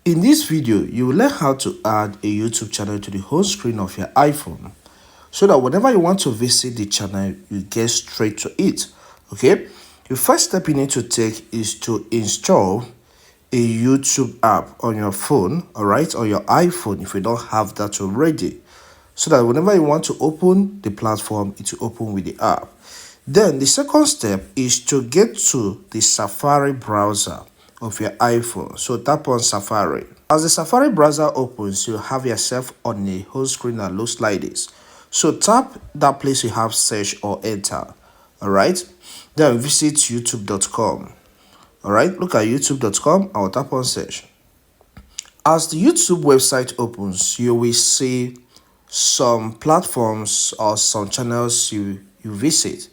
In this video, you will learn how to add a YouTube channel to the home screen of your iPhone so that whenever you want to visit the channel, you get straight to it. Okay, the first step you need to take is to install a YouTube app on your phone, all right, or your iPhone if you don't have that already, so that whenever you want to open the platform, it will open with the app. Then the second step is to get to the Safari browser of your iPhone. So tap on Safari. As the Safari browser opens, you'll have yourself on a home screen that looks like this. So tap that place you have search or enter. All right. Then visit youtube.com. All right. Look at youtube.com. I'll tap on search. As the YouTube website opens, you will see some platforms or some channels you visit.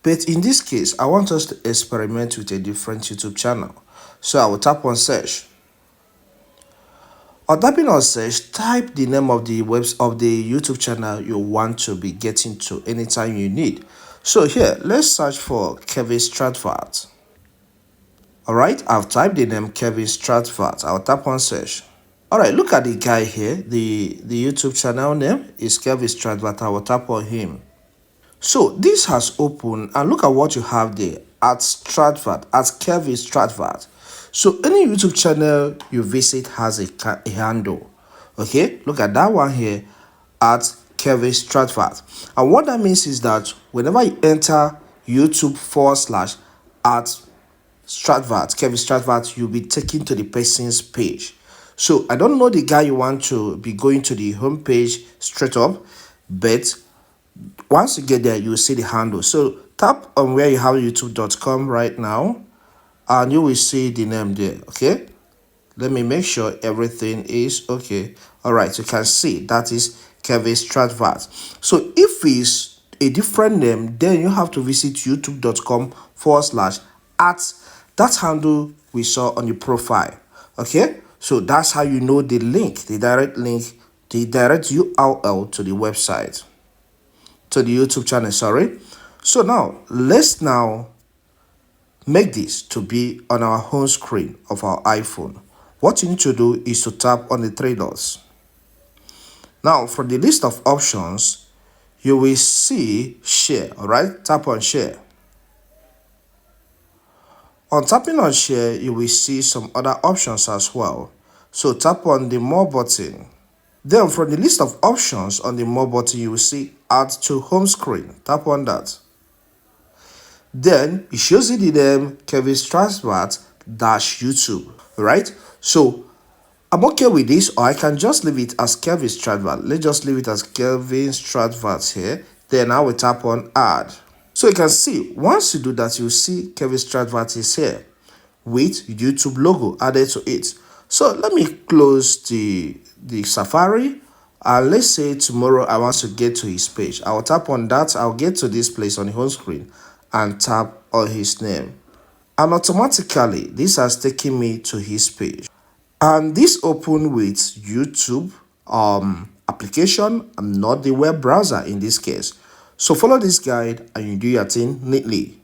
But in this case, I want us to experiment with a different YouTube channel. So I will tap on search. On tapping on search, type the name of the YouTube channel you want to be getting to anytime you need. So here, let's search for Kevin Stratford. Alright, I've typed the name Kevin Stratford. I'll tap on search. Alright, look at the guy here. The YouTube channel name is Kevin Stratford. I will tap on him. So this has opened and look at what you have there at Stratford, at Kevin Stratford. So any YouTube channel you visit has a handle. Okay, look at that one here at Kevin Stratford. And what that means is that whenever you enter YouTube / at Stratford, Kevin Stratford, you'll be taken to the person's page. So I don't know the guy you want to be going to the home page straight up, but once you get there, you'll see the handle. So tap on where you have youtube.com right now and you will see the name there. Okay, let me make sure everything is okay. All right, you can see that is Kevin Stratford. So if it's a different name, then you have to visit youtube.com / at that handle we saw on your profile. Okay, so that's how you know the link, the direct URL to the website, to the YouTube channel, sorry. So now let's make this to be on our home screen of our iPhone. What you need to do is to tap on the three dots. Now from the list of options, you will see share. All right, tap on share. On tapping on share, you will see some other options as well. So tap on the more button. Then from the list of options on the more button, you will see add to home screen. Tap on that. Then it shows you the name Kevin Stratford -YouTube. Right? So I'm okay with this, or I can just leave it as Kevin Stratford. Let's just leave it as Kevin Stratford here. Then I will tap on add. So you can see once you do that, you see Kevin Stratford is here with YouTube logo added to it. So let me close the Safari, and let's say tomorrow I want to get to his page. I'll tap on that. I'll get to this place on the home screen and tap on his name, and automatically this has taken me to his page. And this open with YouTube application and not the web browser in this case. So follow this guide and you do your thing neatly.